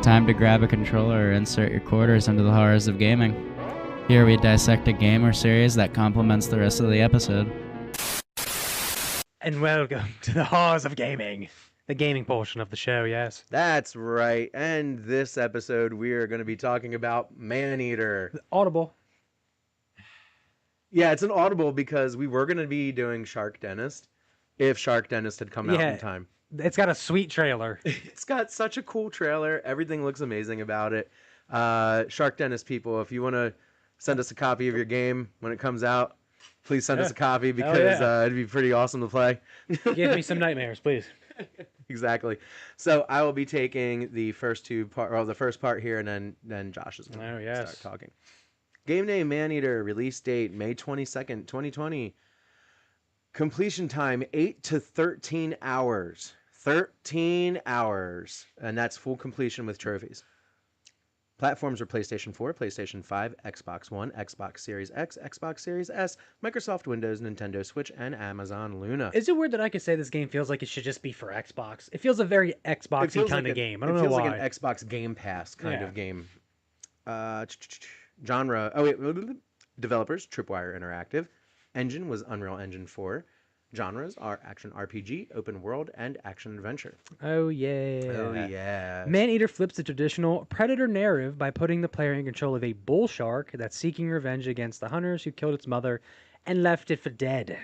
time to grab a controller or insert your quarters into the horrors of gaming. Here we dissect a game or series that complements the rest of the episode. And welcome to the horrors of gaming. The gaming portion of the show, yes. That's right. And this episode, we are going to be talking about Maneater. Audible. Yeah, it's an audible because we were going to be doing Shark Dentist if Shark Dentist had come out in time. It's got a sweet trailer. It's got such a cool trailer. Everything looks amazing about it. Shark Dentist people, if you want to send us a copy of your game when it comes out, please send us a copy because it'd be pretty awesome to play. Give me some nightmares, please. Exactly. So I will be taking the first the first part here, and then Josh is going to start talking. Game name Maneater, release date May 22nd, 2020. Completion time 8 to 13 hours. 13 hours. And that's full completion with trophies. Platforms are PlayStation 4, PlayStation 5, Xbox One, Xbox Series X, Xbox Series S, Microsoft Windows, Nintendo Switch, and Amazon Luna. Is it weird that I could say this game feels like it should just be for Xbox? It feels a very Xboxy kind of game. I don't know why. It feels like an Xbox Game Pass kind of game. Genre. Oh, wait. Developers, Tripwire Interactive. Engine was Unreal Engine 4. Genres are action RPG, open world, and action adventure. Oh, yeah. Oh, yeah. Maneater flips the traditional predator narrative by putting the player in control of a bull shark that's seeking revenge against the hunters who killed its mother and left it for dead.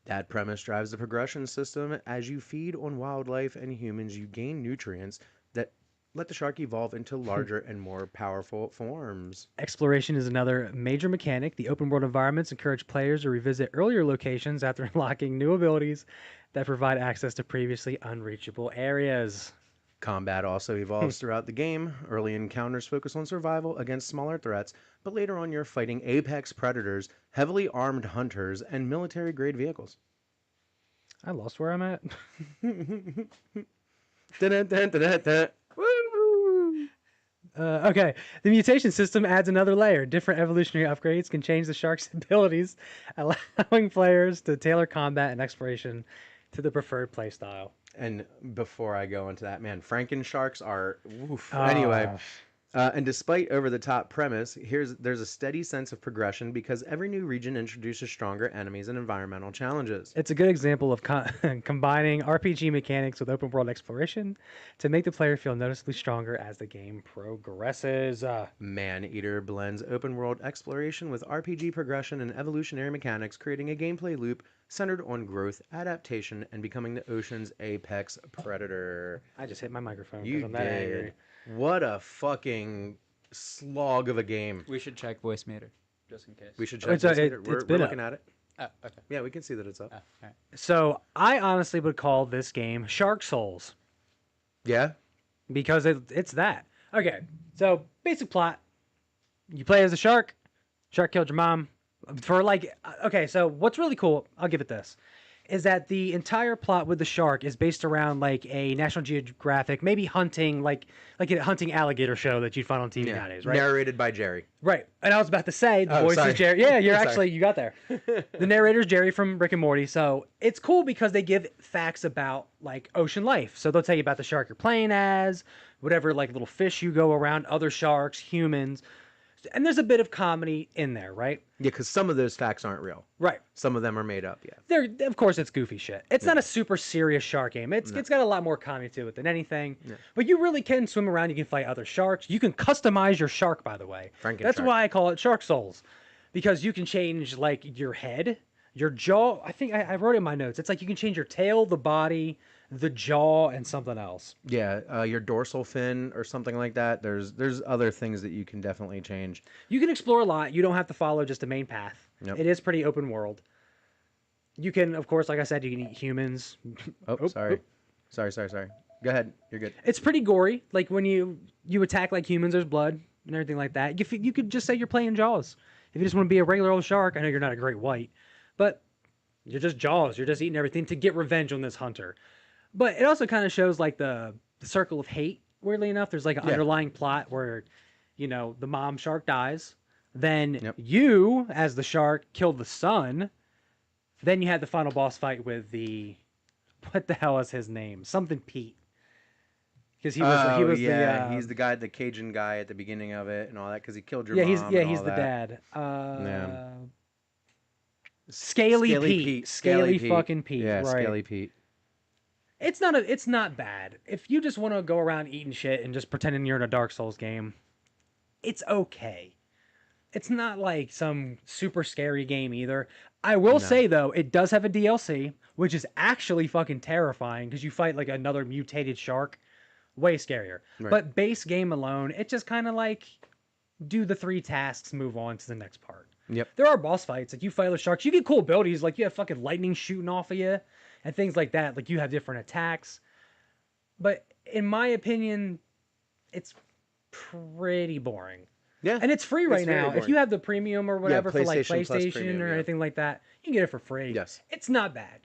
That premise drives the progression system. As you feed on wildlife and humans, you gain nutrients that let the shark evolve into larger and more powerful forms. Exploration is another major mechanic. The open world environments encourage players to revisit earlier locations after unlocking new abilities that provide access to previously unreachable areas. Combat also evolves throughout the game. Early encounters focus on survival against smaller threats, but later on you're fighting apex predators, heavily armed hunters, and military-grade vehicles. I lost where I'm at. Okay, the mutation system adds another layer. Different evolutionary upgrades can change the shark's abilities, allowing players to tailor combat and exploration to the preferred playstyle. And before I go into that, man, Frankensharks are... Oof. Anyway, and despite over-the-top premise, there's a steady sense of progression because every new region introduces stronger enemies and environmental challenges. It's a good example of combining RPG mechanics with open-world exploration to make the player feel noticeably stronger as the game progresses. Maneater blends open-world exploration with RPG progression and evolutionary mechanics, creating a gameplay loop centered on growth, adaptation, and becoming the ocean's apex predator. I just hit my microphone because I'm that angry. What a fucking slog of a game. We should check voice meter, just in case. We should check voice meter. We're looking at it. Oh, okay. Yeah, we can see that it's up. Oh, all right. So I honestly would call this game Shark Souls. Yeah? Because it's that. Okay, so basic plot. You play as a shark. Shark killed your mom. Okay, so what's really cool, I'll give it this, is that the entire plot with the shark is based around like a National Geographic, maybe hunting, like a hunting alligator show that you'd find on TV nowadays, right? Narrated by Jerry. Right. And I was about to say, the voice is Jerry. Yeah, you got there. The narrator's Jerry from Rick and Morty. So it's cool because they give facts about like ocean life. So they'll tell you about the shark you're playing as, whatever like little fish you go around, other sharks, humans. And there's a bit of comedy in there, right? Yeah, because some of those facts aren't real. Right. Some of them are made up, yeah. Of course, it's goofy shit. It's not a super serious shark game. It's got a lot more comedy to it than anything. Yeah. But you really can swim around. You can fight other sharks. You can customize your shark, by the way. That's why I call it Shark Souls. Because you can change, like, your head, your jaw. I think I wrote in my notes. It's like you can change your tail, the body, the jaw, and something else. Yeah, your dorsal fin or something like that. There's other things that you can definitely change. You can explore a lot. You don't have to follow just a main path. Yep. It is pretty open world. You can, of course, like I said, you can eat humans. Sorry. Sorry. Go ahead. You're good. It's pretty gory. Like when you attack like humans, there's blood and everything like that. You could just say you're playing Jaws. If you just want to be a regular old shark, I know you're not a great white, but you're just Jaws. You're just eating everything to get revenge on this hunter. But it also kind of shows like the circle of hate. Weirdly enough, there's like an underlying plot where, the mom shark dies. Then you, as the shark, killed the son. Then you had the final boss fight with what the hell is his name? Something Pete. because he was he's the guy, the Cajun guy at the beginning of it and all that, because he killed your mom. He's the dad. Scaly Pete. Scaly fucking Pete. Yeah, right. Scaly Pete. It's not bad. If you just want to go around eating shit and just pretending you're in a Dark Souls game, it's okay. It's not like some super scary game either. I will say though, it does have a DLC, which is actually fucking terrifying because you fight like another mutated shark. Way scarier. Right. But base game alone, it just kind of like do the 3 tasks, move on to the next part. Yep. There are boss fights. Like you fight with sharks. You get cool abilities. Like you have fucking lightning shooting off of you and things like that. Like you have different attacks. But in my opinion, it's pretty boring. Yeah. And it's free right now. If you have the premium or whatever for like PlayStation premium, or anything like that, you can get it for free. Yes. It's not bad.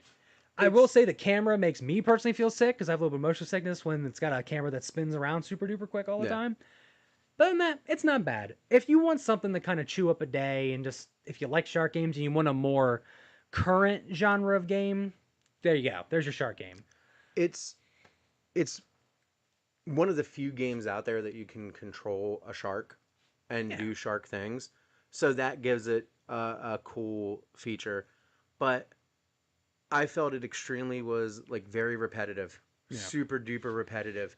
I will say the camera makes me personally feel sick because I have a little bit of motion sickness when it's got a camera that spins around super duper quick all the time. But other than that, it's not bad. If you want something to kind of chew up a day and just, if you like shark games and you want a more current genre of game, there you go. There's your shark game. It's one of the few games out there that you can control a shark and do shark things. So that gives it a cool feature. But I felt it extremely was like very repetitive, super duper repetitive.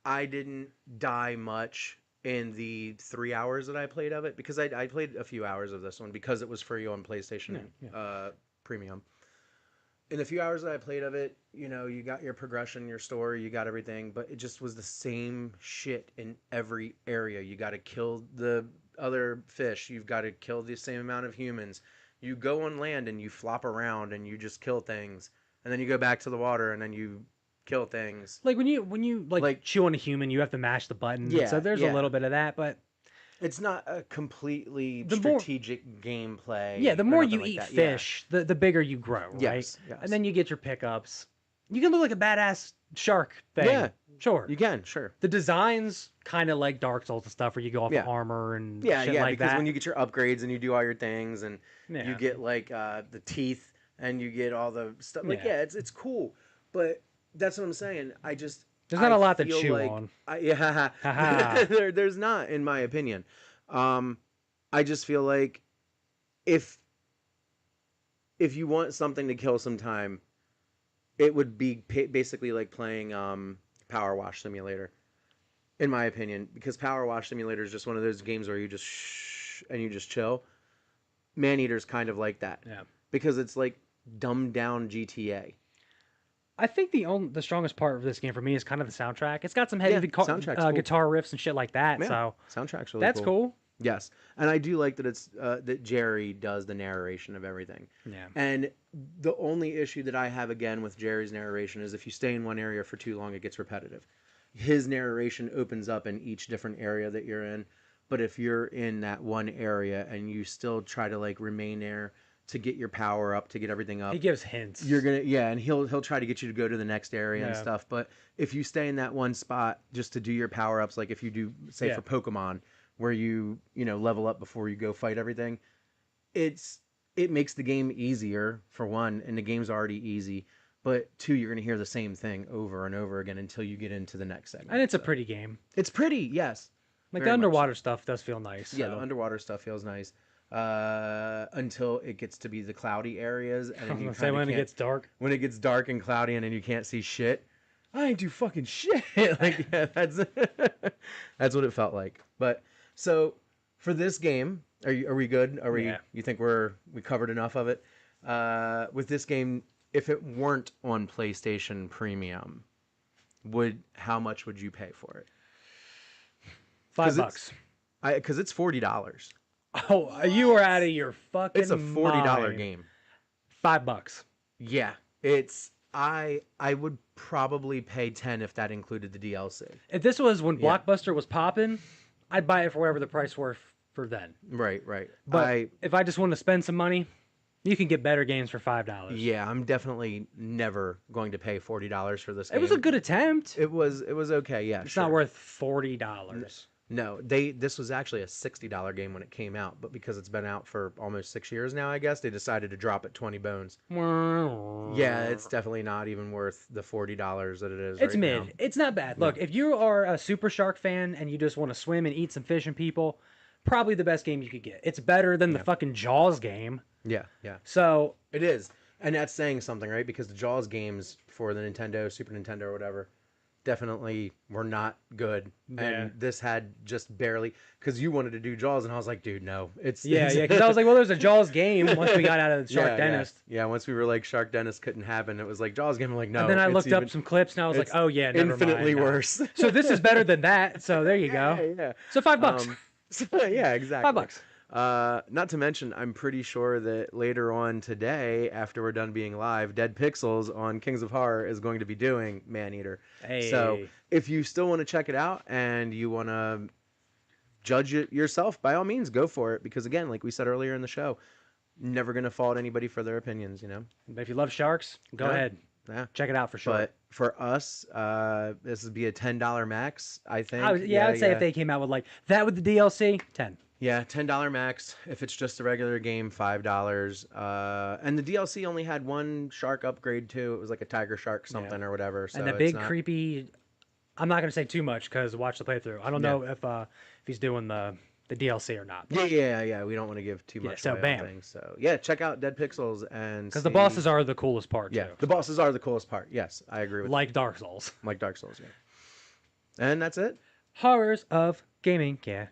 I didn't die much in the 3 hours that I played of it because I played a few hours of this one because it was free on PlayStation Premium. In the few hours that I played of it, you know, you got your progression, your story, you got everything, but it just was the same shit in every area. You got to kill the other fish. You've got to kill the same amount of humans. You go on land and you flop around and you just kill things, and then you go back to the water and then you kill things. Like when you like chew on a human, you have to mash the button. Yeah, so there's a little bit of that, but it's not a completely strategic gameplay. Yeah, the more you eat fish, the bigger you grow, right? Yes. And then you get your pickups. You can look like a badass shark thing. Yeah, sure. You can, sure. The designs kind of like Dark Souls and stuff, where you go off of armor and shit like that. Because when you get your upgrades and you do all your things, and you get like the teeth, and you get all the stuff. Like it's cool, but that's what I'm saying. There's not a lot to chew on. There's not, in my opinion. I just feel like if you want something to kill some time, it would be basically like playing Power Wash Simulator, in my opinion, because Power Wash Simulator is just one of those games where you just and you just chill. Maneater's kind of like that, because it's like dumbed down GTA. I think the strongest part of this game for me is kind of the soundtrack. It's got some heavy guitar riffs and shit like that. Yeah. So soundtrack's really that's cool. Yes, and I do like that it's that Jerry does the narration of everything. Yeah. And the only issue that I have again with Jerry's narration is if you stay in one area for too long, it gets repetitive. His narration opens up in each different area that you're in, but if you're in that one area and you still try to like remain there to get your power up, to get everything up, he gives hints. You're gonna and he'll try to get you to go to the next area and stuff. But if you stay in that one spot just to do your power ups, like if you do say for Pokemon, where you level up before you go fight everything, it makes the game easier for one, and the game's already easy. But two, you're gonna hear the same thing over and over again until you get into the next segment. And it's a pretty game. It's pretty, yes. Like the underwater stuff does feel nice. Yeah, the underwater stuff feels nice. Until it gets to be the cloudy areas, and then you say when it gets dark. When it gets dark and cloudy, and then you can't see shit. I ain't do fucking shit. Like that's what it felt like. But so for this game, are we good? Are we? You think we covered enough of it? With this game, if it weren't on PlayStation Premium, how much would you pay for it? $5. Because it's $40. Oh, you are out of your fucking It's a $40 game. $5. Yeah, I would probably pay $10 if that included the DLC. If this was when Blockbuster was popping, I'd buy it for whatever the price were for then. Right. But if I just want to spend some money, you can get better games for $5. Yeah, I'm definitely never going to pay $40 for this game. It was a good attempt. It was okay, yeah. It's not worth $40. No, this was actually a $60 game when it came out, but because it's been out for almost 6 years now, I guess they decided to drop it 20 bones. Yeah, it's definitely not even worth the $40 that it is. It's right mid. now. It's not bad. Look, if you are a Super Shark fan and you just want to swim and eat some fish and people, probably the best game you could get. It's better than the fucking Jaws game. Yeah. So It is. And that's saying something, right? Because the Jaws games for the Nintendo, Super Nintendo, or whatever, definitely were not good. Yeah. And this had just barely, because you wanted to do Jaws, and I was like, dude, no. Yeah, because I was like, well, there's a Jaws game once we got out of the Shark Dentist. Yeah, once we were like, Shark Dentist couldn't happen. It was like, Jaws game. I'm like, no. And then I looked up some clips, and I was like, oh, yeah, never infinitely mind. worse. So this is better than that. So there you go. Yeah. So $5. Yeah, exactly. $5. Not to mention, I'm pretty sure that later on today, after we're done being live, Dead Pixels on Kings of Horror is going to be doing Maneater. Hey. So if you still want to check it out and you want to judge it yourself, by all means, go for it. Because again, like we said earlier in the show, never going to fault anybody for their opinions, you know? But if you love sharks, go ahead. Yeah. Check it out for sure. But for us, this would be a $10 max, I think. I would say if they came out with like that with the DLC, 10. Yeah, $10 max. If it's just a regular game, $5. And the DLC only had one shark upgrade too. It was like a tiger shark something or whatever. So and the big creepy. I'm not gonna say too much because watch the playthrough. I don't know if he's doing the DLC or not. Yeah. We don't want to give too much. So away bam. on things. So yeah, check out Dead Pixels and because the bosses are the coolest part. Yeah, too. the bosses are the coolest part. Yes, I agree with like Dark Souls. Like Dark Souls. Yeah. And that's it. Horrors of gaming. Yeah.